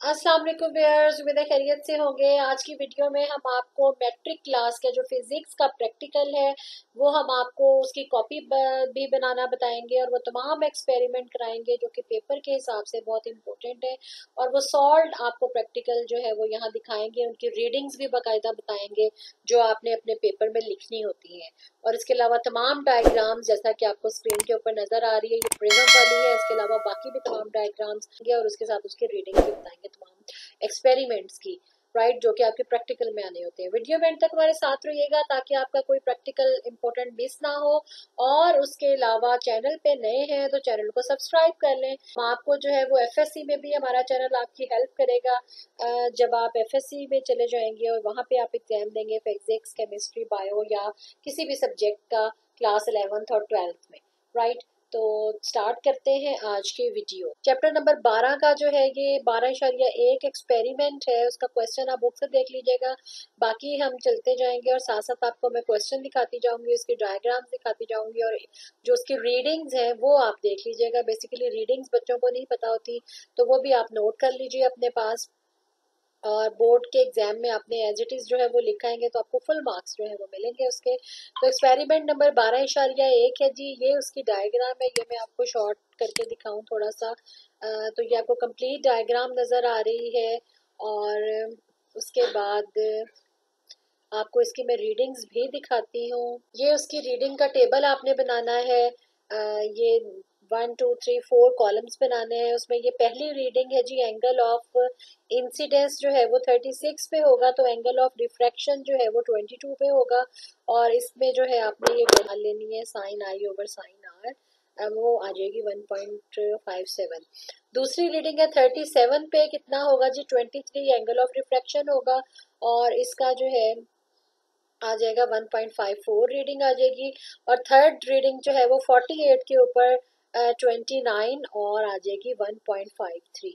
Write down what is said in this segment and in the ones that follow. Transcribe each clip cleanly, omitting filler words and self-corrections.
अस्सलाम वालेकुम व्यूअर्स, उम्मीद है खैरियत से होंगे। आज की वीडियो में हम आपको मैट्रिक क्लास का जो फिजिक्स का प्रैक्टिकल है वो हम आपको उसकी कॉपी भी बनाना बताएंगे और वो तमाम एक्सपेरिमेंट कराएंगे जो कि पेपर के हिसाब से बहुत इंपॉर्टेंट है। और वो सॉल्व आपको प्रैक्टिकल जो है वो यहाँ दिखाएंगे, उनकी रीडिंग्स भी बाकायदा बताएंगे जो आपने अपने पेपर में लिखनी होती है। और इसके अलावा तमाम डायग्राम्स जैसा कि आपको स्क्रीन के ऊपर नजर आ रही है, ये प्रिज्म वाली है। इसके अलावा बाकी भी तमाम डायग्राम्स और उसके साथ उसके रीडिंग भी बताएंगे तमाम एक्सपेरिमेंट्स की, राइट, जो कि आपके प्रैक्टिकल में आने होते हैं। वीडियो में एंड तक हमारे साथ रहिएगा ताकि आपका कोई प्रैक्टिकल इंपॉर्टेंट मिस ना हो। और उसके अलावा चैनल पे नए हैं तो चैनल को सब्सक्राइब कर लें। आपको जो है वो एफएससी में भी हमारा चैनल आपकी हेल्प करेगा। जब आप एफएससी में चले जाएंगे और वहाँ पे आप एग्जाम देंगे फिजिक्स, केमिस्ट्री, बायो या किसी भी सब्जेक्ट का क्लास 11th और 12th में, राइट। तो स्टार्ट करते हैं आज के वीडियो। चैप्टर नंबर 12 का जो है ये 12.1 एक्सपेरिमेंट है, उसका क्वेश्चन आप बुक से देख लीजिएगा। बाकी हम चलते जाएंगे और साथ साथ आपको मैं क्वेश्चन दिखाती जाऊंगी, उसकी डायग्राम्स दिखाती जाऊंगी और जो उसकी रीडिंग्स हैं वो आप देख लीजिएगा। बेसिकली रीडिंग्स बच्चों को नहीं पता होती तो वो भी आप नोट कर लीजिए अपने पास। और बोर्ड के एग्जाम में आपने एज इट इज जो है वो लिखाएंगे तो आपको फुल मार्क्स जो है वो मिलेंगे उसके। तो एक्सपेरिमेंट नंबर 12.1 है जी, ये उसकी डायग्राम है। ये मैं आपको शॉर्ट करके दिखाऊं थोड़ा सा। तो ये आपको कंप्लीट डायग्राम नजर आ रही है और उसके बाद आपको इसकी मैं रीडिंग्स भी दिखाती हूँ। ये उसकी रीडिंग का टेबल आपने बनाना है। ये 1 2 3 4 कॉलम्स बनाने हैं। उसमें ये पहली रीडिंग है जी, एंगल ऑफ इंसिडेंस जो है वो 36 पे होगा, तो एंगल ऑफ रिफ्रैक्शन जो है वो 22 पे होगा। और इसमें जो है आपने ये बना लेनी है sine I over sine R, वो आ जाएगी 1.57। दूसरी रीडिंग है 37 पे, कितना होगा जी 23 एंगल ऑफ रिफ्रैक्शन होगा और इसका जो है आ जाएगा 1.54 रीडिंग आ जाएगी। और थर्ड रीडिंग जो है वो 48 के ऊपर 29 और आ जाएगी 1.53।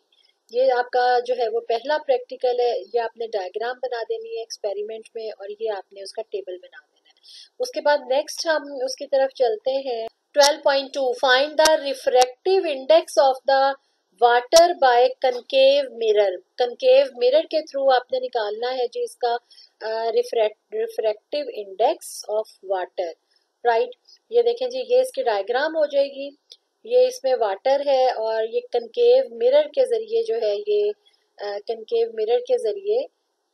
ये आपका जो है वो पहला प्रैक्टिकल है। ये आपने डायग्राम बना देनी है एक्सपेरिमेंट में और ये आपने उसका टेबल बना देना है। उसके बाद नेक्स्ट हम उसकी तरफ चलते हैं। 12.2 find the refractive index of the water bye concave mirror. Concave mirror के थ्रू आपने निकालना है जी इसका refractive index of water, right. ये देखें जी, ये इसकी डायग्राम हो जाएगी। ये इसमें वाटर है और ये कनकेव मिरर के जरिए जो है ये कनकेव मिरर के जरिए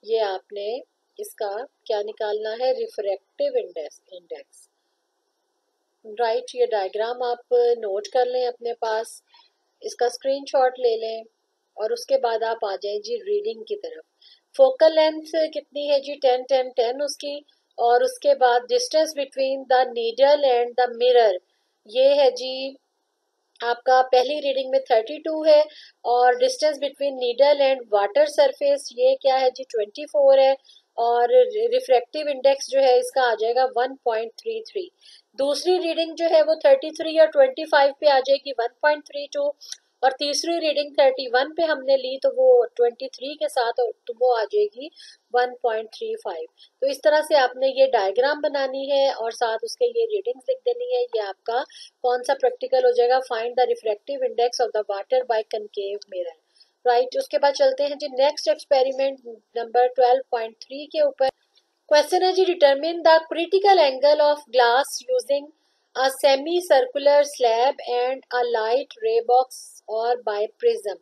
ये आपने इसका क्या निकालना है, रिफ्रैक्टिव इंडेक्स, राइट। ये डायग्राम आप नोट कर लें अपने पास, इसका स्क्रीनशॉट ले लें और उसके बाद आप आ जाएं जी रीडिंग की तरफ। फोकल लेंथ कितनी है जी, 10 10 10 उसकी। और उसके बाद distance between the needle and the mirror, ये है जी आपका पहली रीडिंग में 32 है। और distance between needle and water surface ये क्या है जी, 24 है। और रिफ्रैक्टिव इंडेक्स जो है इसका आ जाएगा 1.33। दूसरी रीडिंग जो है वो 33 और 25 पे आ जाएगी 1.32। और तीसरी रीडिंग 31 पे हमने ली तो वो 23 के साथ तो वो आ जाएगी 1.35। तो इस तरह से आपने ये डायग्राम बनानी है और साथ उसके ये रीडिंग्स लिख देनी है। ये आपका कौन सा प्रैक्टिकल हो जाएगा, find the refractive index of the water bye concave mirror, right. उसके बाद चलते हैं जी नेक्स्ट एक्सपेरिमेंट नंबर 12.3 के ऊपर। क्वेश्चन है जी, determine the critical angle of glass using a semi circular slab and a light ray box or by prism.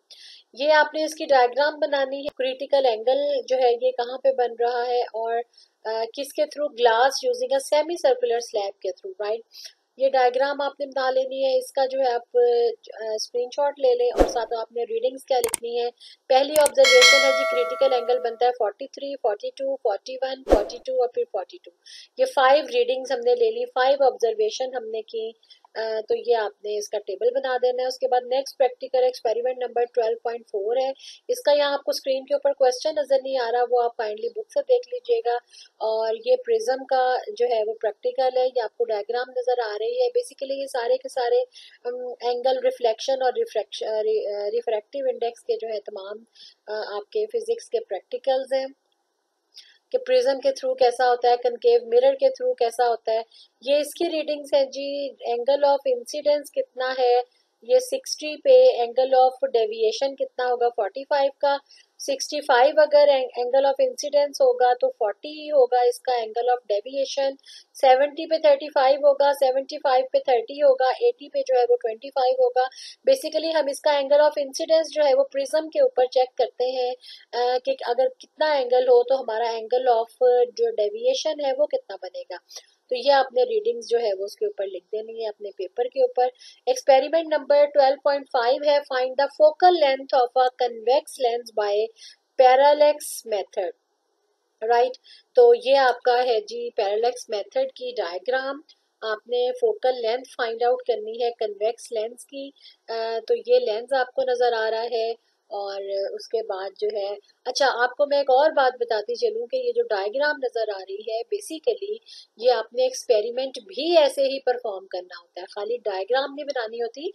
ये आपने इसकी डायग्राम बनानी है। क्रिटिकल एंगल जो है ये कहाँ पे बन रहा है और किसके through, glass using a semi circular slab के थ्रू, राइट। ये डायग्राम आपने बना लेनी है। इसका जो है आप स्क्रीनशॉट ले लें और साथ आपने रीडिंग्स क्या लिखनी है। पहली ऑब्जर्वेशन है जी, क्रिटिकल एंगल बनता है 43 42 41 42 और फिर 42। ये 5 रीडिंग्स हमने ले ली, 5 ऑब्जर्वेशन हमने की। तो ये आपने इसका टेबल बना देना है। उसके बाद नेक्स्ट प्रैक्टिकल एक्सपेरिमेंट नंबर 12.4 है। इसका यहाँ आपको स्क्रीन के ऊपर क्वेश्चन नजर नहीं आ रहा, वो आप काइंडली बुक से देख लीजिएगा। और ये प्रिज्म का जो है वो प्रैक्टिकल है। ये आपको डायग्राम नजर आ रही है। बेसिकली ये सारे के सारे एंगल रिफ्लेक्शन और रिफ्रैक्टिव इंडेक्स के जो है तमाम आपके फिजिक्स के प्रैक्टिकल्स हैं कि प्रिज्म के थ्रू कैसा होता है, कनकेव मिरर के थ्रू कैसा होता है। ये इसकी रीडिंग्स है जी, एंगल ऑफ इंसिडेंस कितना है ये 60 पे एंगल ऑफ डेविएशन कितना होगा 45 का। 65 अगर एंगल ऑफ इंसिडेंस होगा तो 40 होगा इसका एंगल ऑफ डेविएशन। 70 पे 35 होगा, 75 पे 30 होगा, 80 पे जो है वो 25 होगा। बेसिकली हम इसका एंगल ऑफ इंसिडेंस जो है वो प्रिज्म के ऊपर चेक करते हैं कि अगर कितना एंगल हो तो हमारा एंगल ऑफ जो डेविएशन है वो कितना बनेगा। तो ये आपने रीडिंग्स जो है वो उसके ऊपर लिख देनी है अपने पेपर के ऊपर। एक्सपेरिमेंट नंबर 12.5 है, find the focal length of a convex lens by parallax method. Right, तो ये आपका है जी पैरालेक्स मेथड की डायग्राम। आपने फोकल लेंथ फाइंड आउट करनी है कन्वेक्स लेंस की। तो ये लेंस आपको नजर आ रहा है और उसके बाद जो है, अच्छा आपको मैं एक और बात बताती चलूं कि ये जो डायग्राम नजर आ रही है बेसिकली ये आपने एक्सपेरिमेंट भी ऐसे ही परफॉर्म करना होता है, खाली डायग्राम नहीं बनानी होती।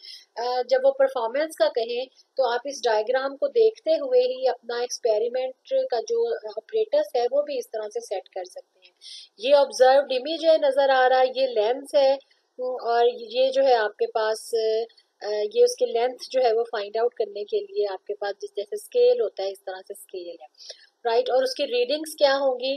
जब वो परफॉर्मेंस का कहें तो आप इस डायग्राम को देखते हुए ही अपना एक्सपेरिमेंट का जो ऑपरेटर्स है वो भी इस तरह से सेट कर सकते हैं। ये ऑब्जर्व्ड इमेज है नजर आ रहा है, ये लेंस है और ये जो है आपके पास ये उसकी लेंथ जो है वो फाइंड आउट करने के लिए आपके पास जिस जैसे स्केल होता है इस तरह से स्केल है। राइट, और उसकी रीडिंग्स क्या होंगी।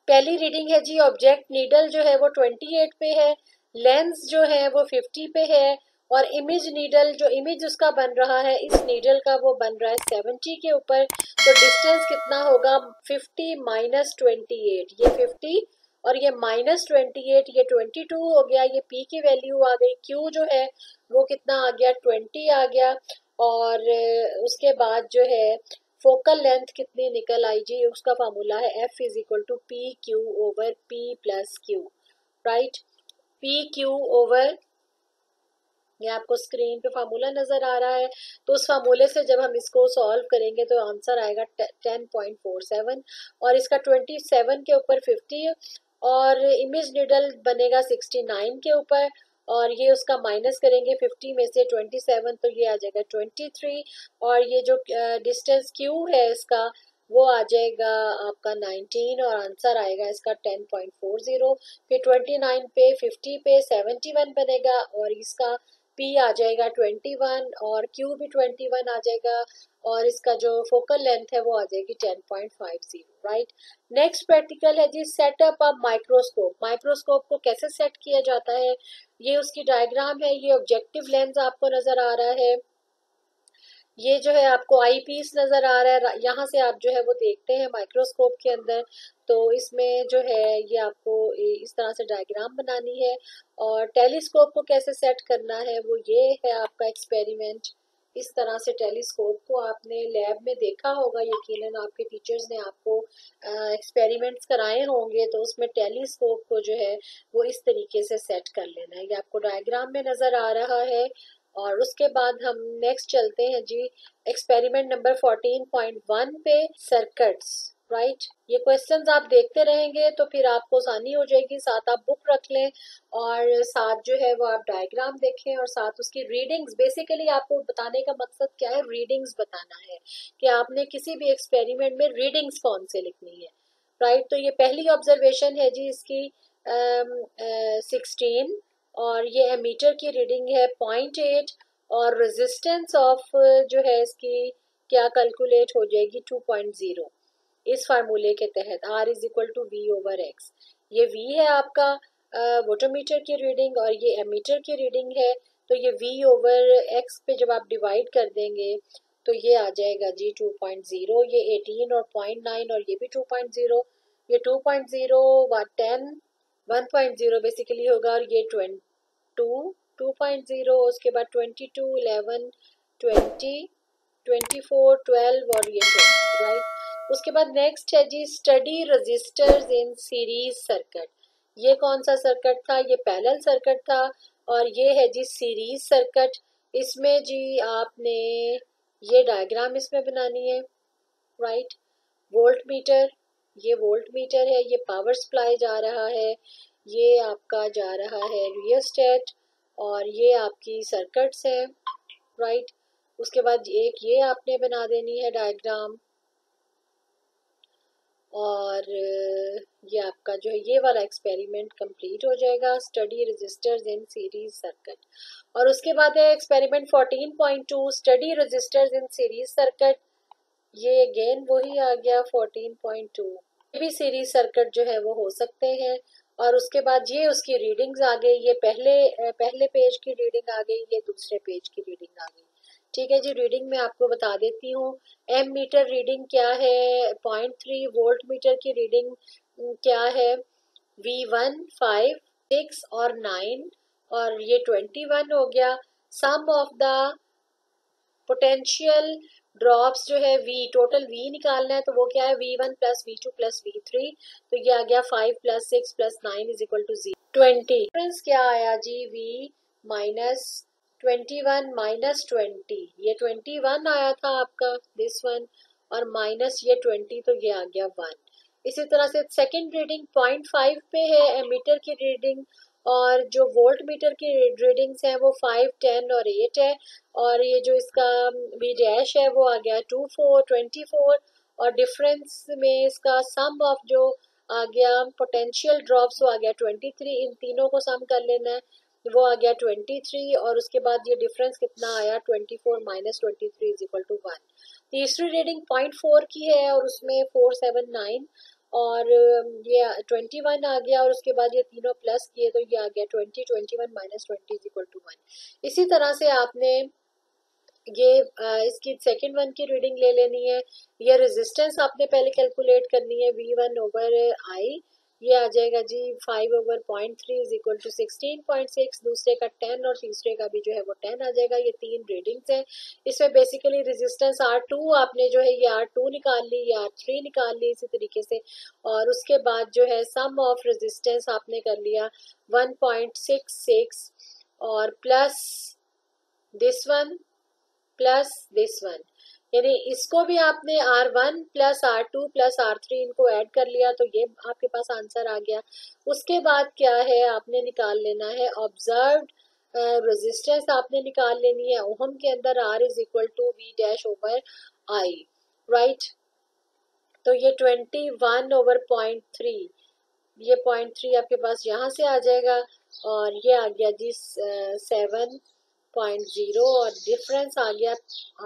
पहली रीडिंग है जी ऑब्जेक्ट नीडल जो है वो 28 पे है, लेंस जो है वो 50 पे है और इमेज नीडल जो इमेज उसका बन रहा है इस नीडल का वो बन रहा है 70 के ऊपर। तो डिस्टेंस कितना होगा 50 माइनस 28, ये 50 और ये माइनस 28, ये 22 हो गया। ये पी की वैल्यू आ गई, क्यू जो है वो कितना आ गया 20 आ गया। और उसके बाद जो है फोकल लेंथ कितनी निकल आई जी, उसका फार्मूला है F is equal to P Q over P plus Q. Right, P Q over, ये आपको स्क्रीन पे फार्मूला नजर आ रहा है। तो उस फार्मूले से जब हम इसको सॉल्व करेंगे तो आंसर आएगा 10.47 और इसका 27 के ऊपर 50 और इमेज निडल बनेगा 69 के ऊपर और ये उसका माइनस करेंगे 50 में से 27 तो ये आ जाएगा 23 और ये जो डिस्टेंस क्यू है इसका वो आ जाएगा आपका 19 और आंसर आएगा इसका 10.40। फिर 29 पे 50 पे 71 बनेगा और इसका पी आ जाएगा 21 और क्यू भी 21 आ जाएगा और इसका जो फोकल लेंथ है वो आ जाएगी 10.50। राइट, नेक्स्ट प्रैक्टिकल है जी सेटअप अ माइक्रोस्कोप। माइक्रोस्कोप को कैसे सेट किया जाता है ये उसकी डायग्राम है। ये ऑब्जेक्टिव लेंस आपको नजर आ रहा है, ये जो है आपको आई पीस नजर आ रहा है, यहाँ से आप जो है वो देखते हैं माइक्रोस्कोप के अंदर। तो इसमें जो है ये आपको इस तरह से डायग्राम बनानी है और टेलीस्कोप को कैसे सेट करना है वो ये है आपका एक्सपेरिमेंट। इस तरह से टेलीस्कोप को आपने लैब में देखा होगा, यकीनन आपके टीचर्स ने आपको एक्सपेरिमेंट्स कराए होंगे तो उसमें टेलीस्कोप को जो है वो इस तरीके से सेट कर लेना है। ये आपको डायग्राम में नजर आ रहा है और उसके बाद हम नेक्स्ट चलते हैं जी एक्सपेरिमेंट नंबर 14.1 पे सर्किट्स। राइट, ये क्वेश्चंस आप देखते रहेंगे तो फिर आपको आसानी हो जाएगी, साथ आप बुक रख लें और साथ जो है वो आप डायग्राम देखें और साथ उसकी रीडिंग्स। बेसिकली आपको बताने का मकसद क्या है, रीडिंग्स बताना है कि आपने किसी भी एक्सपेरिमेंट में रीडिंग्स कौन से लिखनी है। राइट, तो ये पहली ऑब्जर्वेशन है जी इसकी 16 और ये एमीटर की रीडिंग है 0.8 और रेजिस्टेंस ऑफ जो है इसकी क्या कैलकुलेट हो जाएगी 2.0 इस फार्मूले के तहत R is equal to V over X. ये V है आपका वोटोमीटर की रीडिंग और ये एमीटर की रीडिंग है। तो ये V ओवर एक्स पे जब आप डिवाइड कर देंगे तो ये आ जाएगा जी 2.0, ये 18 और 0.9 और ये भी 2.0, ये 2.0 व 10 1.0 बेसिकली होगा और ये 2.0 उसके बाद 22 11 20 24 12 और ये 20। राइट, उसके बाद नेक्स्ट है जी study resistors in series circuit. ये कौन सा सर्किट था, ये पैरेलल सर्किट था और ये है जी सीरीज सर्किट। इसमें जी आपने ये डायग्राम इसमें बनानी है। राइट, वोल्ट मीटर, ये वोल्ट मीटर है, ये पावर सप्लाई जा रहा है, ये आपका जा रहा है रियोस्टेट और ये आपकी सर्किट्स है। राइट, उसके बाद एक ये आपने बना देनी है डायग्राम और ये आपका जो है ये वाला एक्सपेरिमेंट कंप्लीट हो जाएगा, study resistors in series circuit. और उसके बाद है experiment 14.2, study resistors in series circuit. ये अगेन वही आ गया 14.2। ये भी सीरीज सर्किट जो है वो हो सकते हैं। और उसके बाद ये उसकी रीडिंग्स आ गई, ये पहले पेज की रीडिंग आ गई, ये दूसरे पेज की रीडिंग आ गई। ठीक है जी, रीडिंग मैं आपको बता देती हूँ। एम मीटर रीडिंग क्या है, 0.3 वोल्ट मीटर की रीडिंग क्या है, V1 5 6 और 9 और ये 21 हो गया। सम ऑफ द पोटेंशियल ड्रॉप्स जो है V टोटल V निकालना है, तो वो क्या है V1 plus V2 plus V3। तो ये आ गया 5 plus 6 plus 9 is equal to 20। Difference क्या आया जी, V माइनस 21 माइनस 20, ये 21 आया था आपका दिस वन, और माइनस ये 20, तो ये आ गया 1। इसी तरह से सेकंड रीडिंग 0.5 पे है एमीटर की रीडिंग, और जो वोल्ट मीटर की रीडिंग्स हैं वो 5 10 और 8 है। और ये जो इसका वी डैश है वो आ गया 24 और डिफरेंस में इसका सम ऑफ जो आ गया पोटेंशियल ड्रॉप्स वो आ गया 23। इन तीनों को सम कर लेना है, वो आ गया 23। और उसके बाद ये डिफरेंस कितना आया 24 माइनस 23 इज इक्वल टू 1। तीसरी रीडिंग 0.4 की है और उसमें 479 और ये 21 आ गया, और उसके बाद ये तीनों प्लस किए तो ये आ गया 21 माइनस 20 इज इक्वल टू 1। इसी तरह से आपने ये इसकी सेकंड वन की रीडिंग ले लेनी है। ये रेजिस्टेंस आपने पहले कैलकुलेट करनी है, V1 ओवर आई, ये आ जाएगा जी 5 ओवर 0.3 इज इक्वल टू 16.6, दूसरे का 10 और तीसरे का भी जो है वो 10 आ जाएगा। ये तीन रीडिंग्स हैं। इसमें बेसिकली रेजिस्टेंस R2 आपने जो है ये R2 निकाल ली, ये R3 निकाल ली इसी तरीके से। और उसके बाद जो है सम ऑफ रेजिस्टेंस आपने कर लिया 1.66 और plus this one plus this one, यानी इसको भी आपने R1 plus R2 plus R3 इनको ऐड कर लिया, तो ये आपके पास आंसर आ गया। उसके बाद क्या है, आपने निकाल लेना है ऑब्जर्व्ड रेजिस्टेंस, आपने निकाल लेनी है ओहम के अंदर, R is equal to V dash over I, right. तो ये 21 ओवर 0.3, ये 0.3 आपके पास यहाँ से आ जाएगा, और ये आ गया जी 7.0, और डिफरेंस आ गया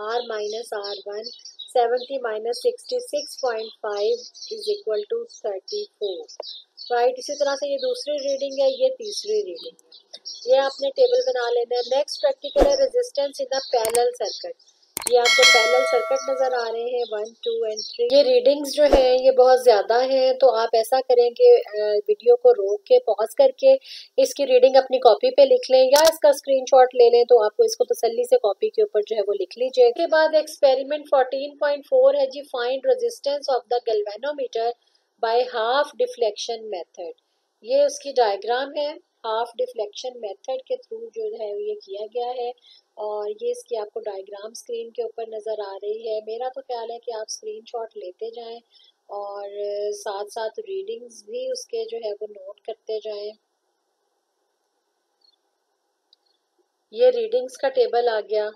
R minus R1, 70 minus 66.5 is equal to 34, right. इसी तरह से ये दूसरी रीडिंग है, ये तीसरी रीडिंग है। ये आपने टेबल बना लेना है। नेक्स्ट प्रैक्टिकल है resistance in a parallel circuit. ये आपको पैरेलल सर्किट नजर आ रहे हैं 1 2 एंड 3। ये रीडिंग्स जो है ये बहुत ज्यादा हैं, तो आप ऐसा करें कि वीडियो को रोक के पॉज करके इसकी रीडिंग अपनी कॉपी पे लिख लें, या इसका स्क्रीनशॉट ले लें, तो आपको इसको तसल्ली से कॉपी के ऊपर जो है वो लिख लीजिए। इसके बाद एक्सपेरिमेंट 14.4 है जी, find resistance of the galvanometer by half deflection method. ये उसकी डायग्राम है, हाफ डिफ्लेक्शन मेथड के थ्रू जो है ये किया गया है। और ये इसकी आपको डायग्राम स्क्रीन के ऊपर नज़र आ रही है। मेरा तो ख्याल है कि आप स्क्रीनशॉट लेते जाएं और साथ साथ रीडिंग्स भी उसके जो है वो नोट करते जाएं। ये रीडिंग्स का टेबल आ गया।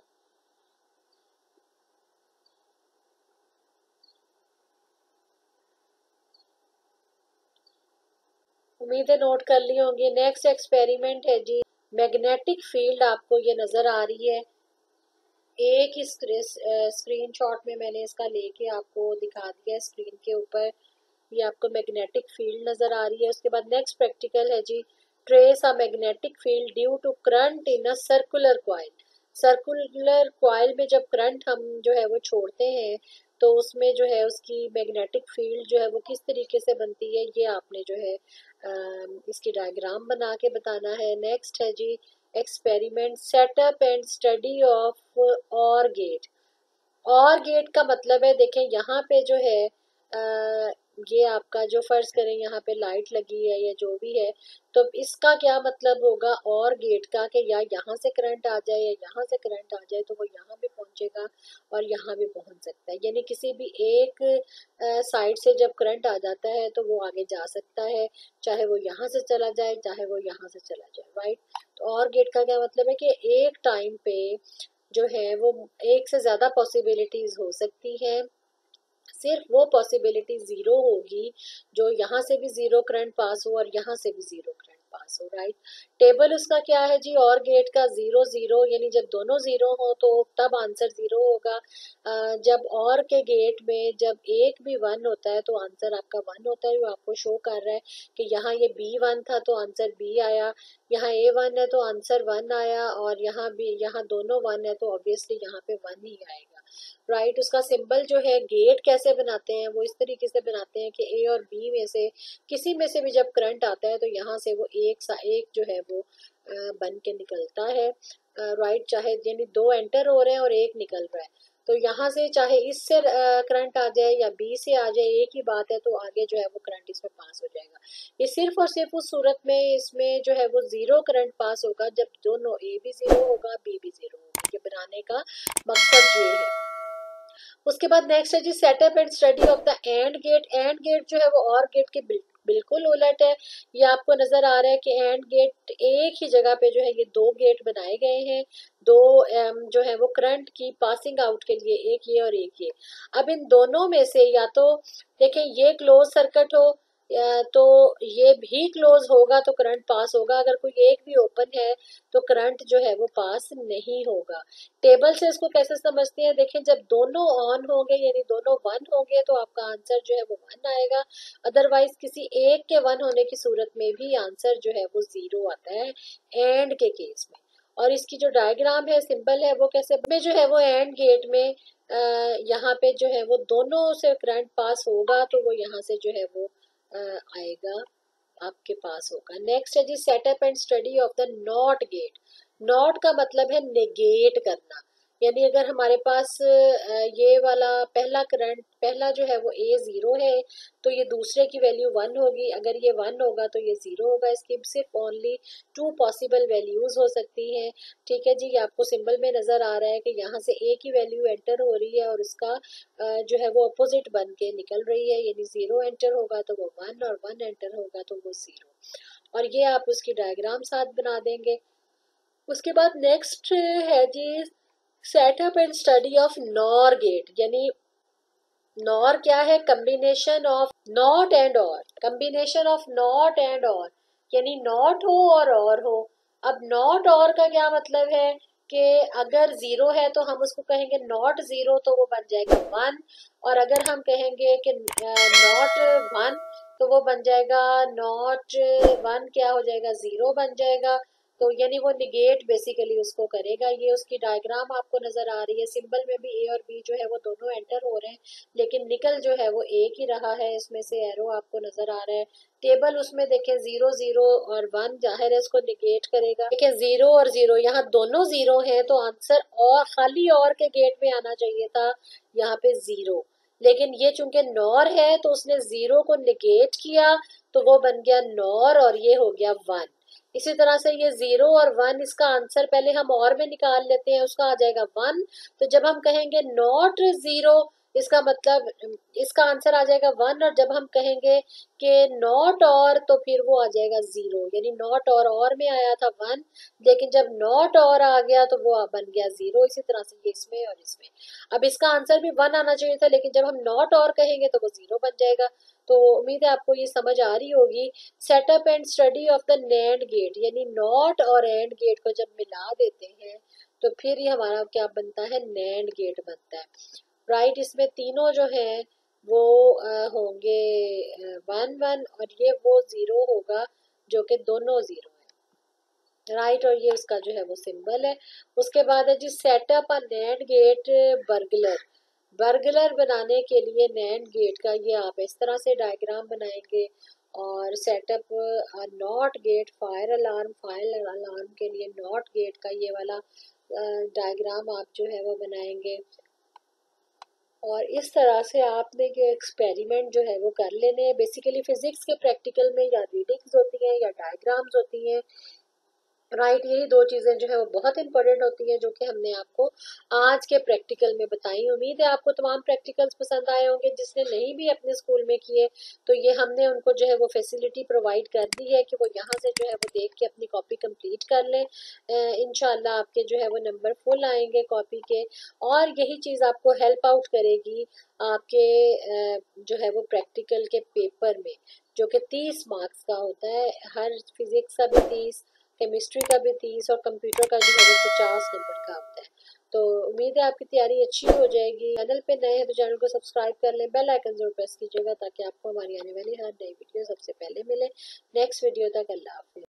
उम्मीदें नोट कर ली होंगी। नेक्स्ट एक्सपेरिमेंट है जी, मैग्नेटिक फील्ड आपको ये नज़र आ रही है। एक ही स्क्रीनशॉट में मैंने इसका लेके आपको दिखा दिया स्क्रीन के ऊपर। ये आपको मैग्नेटिक फील्ड नजर आ रही है। उसके बाद नेक्स्ट प्रैक्टिकल है जी, trace a magnetic field due to current in a circular coil. Circular coil में जब करंट हम जो है वो छोड़ते हैं, तो उसमें जो है उसकी मैग्नेटिक फील्ड जो है वो किस तरीके से बनती है, ये आपने जो है इसकी डायग्राम बना के बताना है। नेक्स्ट है जी experiment setup and study of OR gate. OR gate का मतलब है, देखें यहाँ पे जो है ये आपका जो फर्ज करें यहाँ पे लाइट लगी है या जो भी है, तो इसका क्या मतलब होगा और गेट का, कि या यहाँ से करंट आ जाए या यहाँ से करंट आ जाए तो वो यहाँ भी पहुंचेगा और यहाँ भी पहुंच सकता है। यानी किसी भी एक साइड से जब करंट आ जाता है तो वो आगे जा सकता है, चाहे वो यहाँ से चला जाए चाहे वो यहाँ से चला जाए, राइट। तो और गेट का क्या मतलब है कि एक टाइम पे जो है वो एक से ज़्यादा पॉसिबिलिटीज़ हो सकती हैं सिर्फ वो पॉसिबिलिटी जीरो होगी जो यहाँ से भी जीरो करंट पास हो और यहाँ से भी जीरो करंट पास हो, राइट। टेबल उसका क्या है जी, और गेट का जीरो जीरो, यानी जब दोनों जीरो हो तो तब आंसर जीरो होगा। जब और के गेट में जब एक भी वन होता है तो आंसर आपका वन होता है। वो आपको शो कर रहा है कि यहाँ ये B1 था तो आंसर B आया, यहाँ A1 है तो आंसर वन आया, और यहाँ भी, यहाँ दोनों वन है तो ऑब्वियसली यहाँ पे वन ही आएगा, राइट। उसका सिंबल जो है, गेट कैसे बनाते हैं, वो इस तरीके से बनाते हैं कि A और B में से किसी में से भी जब करंट आता है तो यहाँ से वो एक जो है वो बन के निकलता है, राइट। चाहे यानी दो एंटर हो रहे हैं और एक निकल रहा है, तो यहाँ से चाहे इससे करंट आ जाए या बी से आ जाए, एक ही बात है, तो आगे जो है वो करंट इसमें पास हो जाएगा। ये सिर्फ और सिर्फ उस सूरत में इसमें जो है वो जीरो करंट पास होगा जब दोनों ए भी जीरो होगा बी भी जीरो होगा। ये बनाने का मकसद ये है। उसके बाद नेक्स्ट है जी setup and study of the AND gate. AND gate जो है वो और गेट के बिल्कुल उलट है। ये आपको नजर आ रहा है कि एंड गेट एक ही जगह पे जो है ये दो गेट बनाए गए हैं, दो जो है वो करंट की पासिंग आउट के लिए, एक ये और एक ये। अब इन दोनों में से या तो देखें ये क्लोज सर्किट हो तो ये भी क्लोज होगा तो करंट पास होगा, अगर कोई एक भी ओपन है तो करंट जो है वो पास नहीं होगा। टेबल से इसको कैसे समझते हैं, देखें जब दोनों ऑन होंगे यानी दोनों वन होंगे तो आपका आंसर जो है वो वन आएगा, अदरवाइज किसी एक के वन होने की सूरत में भी आंसर जो है वो जीरो आता है एंड के केस में। और इसकी जो डायग्राम है, सिंबल है, वो कैसे में जो है वो एंड गेट में यहाँ पे जो है वो दोनों से करंट पास होगा तो वो यहाँ से जो है वो आएगा, आपके पास होगा। नेक्स्ट है जी setup and study of the NOT gate. NOT का मतलब है नेगेट करना, यानी अगर हमारे पास ये वाला पहला करंट, पहला जो है वो ए जीरो है तो ये दूसरे की वैल्यू वन होगी, अगर ये वन होगा तो ये जीरो होगा। इसकी सिर्फ ओनली टू पॉसिबल वैल्यूज हो सकती हैं, ठीक है जी। ये आपको सिंबल में नजर आ रहा है कि यहाँ से ए की वैल्यू एंटर हो रही है और उसका जो है वो अपोजिट बन के निकल रही है, यानी जीरो एंटर होगा तो वो वन और वन एंटर होगा तो वो जीरो। और ये आप उसकी डायग्राम साथ बना देंगे। उसके बाद नेक्स्ट है जी setup and study of NOR gate, यानी नॉर क्या है, combination of NOT and OR, combination of NOT and OR, यानी नॉट हो और हो। अब नॉट और का क्या मतलब है कि अगर जीरो है तो हम उसको कहेंगे नॉट जीरो तो वो बन जाएगा वन, और अगर हम कहेंगे कि नॉट वन तो वो बन जाएगा नॉट वन, क्या हो जाएगा, जीरो बन जाएगा। तो यानी वो निगेट बेसिकली उसको करेगा। ये उसकी डायग्राम आपको नजर आ रही है, सिंबल में भी ए और बी जो है वो दोनों एंटर हो रहे हैं लेकिन निकल जो है वो एक ही रहा है, इसमें से एरो आपको नजर आ रहा है। टेबल उसमें देखें जीरो जीरो और वन, जाहिर है इसको निगेट करेगा। देखें जीरो और जीरो, यहाँ दोनों जीरो है तो आंसर और खाली और के गेट में आना चाहिए था, यहाँ पे जीरो, लेकिन ये चूंकि नॉर है तो उसने जीरो को निगेट किया तो वो बन गया नॉर और ये हो गया वन। इसी तरह से ये जीरो और वन, इसका आंसर पहले हम और में निकाल लेते हैं, उसका आ जाएगा वन। तो जब हम कहेंगे नॉट जीरो, इसका मतलब इसका आंसर आ जाएगा वन, और जब हम कहेंगे कि नॉट और तो फिर वो आ जाएगा जीरो, यानी नॉट और में आया था वन, लेकिन जब नॉट और आ गया तो वो बन गया जीरो। इसी तरह से ये इसमें और इसमें। अब इसका आंसर भी वन आना चाहिए था लेकिन जब हम नॉट और कहेंगे तो वो जीरो बन जाएगा। तो उम्मीद है आपको ये समझ आ रही होगी। Setup and study of the NAND gate, यानी नॉट और एंड गेट को जब मिला देते हैं तो फिर ये हमारा क्या बनता है, नैंड गेट बनता है, राइट। इसमें तीनों जो है वो होंगे वन वन, और ये वो जीरो होगा जो कि दोनों जीरो है, राइट। और ये उसका जो है वो सिंबल है। उसके बाद है जी सेटअप अ नैंड गेट बर्गलर। बर्गलर बनाने के लिए नैंड गेट का ये आप इस तरह से डायग्राम बनाएंगे, और setup not gate fire alarm, fire alarm के लिए नॉट गेट का ये वाला डायग्राम आप जो है वो बनाएंगे। और इस तरह से आपने ये एक्सपेरिमेंट जो है वो कर लेने हैं। बेसिकली फिजिक्स के प्रैक्टिकल में या रीडिंग्स होती हैं या डायग्राम्स होती हैं, राइट, यही दो चीजें जो है वो बहुत इंपॉर्टेंट होती है जो कि हमने आपको आज के प्रैक्टिकल में बताई। उम्मीद है आपको तमाम प्रैक्टिकल्स पसंद आए होंगे। जिसने नहीं भी अपने स्कूल में किए तो ये हमने उनको जो है वो फैसिलिटी प्रोवाइड कर दी है कि वो यहाँ से जो है वो देख के अपनी कॉपी कंप्लीट कर लें। इंशाल्लाह आपके जो है वो नंबर फुल आएंगे कॉपी के, और यही चीज आपको हेल्प आउट करेगी आपके जो है वो प्रैक्टिकल के पेपर में, जो कि 30 मार्क्स का होता है। हर फिजिक्स का भी 30, केमिस्ट्री का भी 30 और कंप्यूटर का जो है वो 50 नंबर का होता है। तो उम्मीद है आपकी तैयारी अच्छी हो जाएगी। चैनल पे नए हैं तो चैनल को सब्सक्राइब कर लें, बेल आइकन जरूर प्रेस कीजिएगा ताकि आपको हमारी आने वाली हर नई वीडियो सबसे पहले मिले। नेक्स्ट वीडियो तक अल्लाह हाफ़िज़।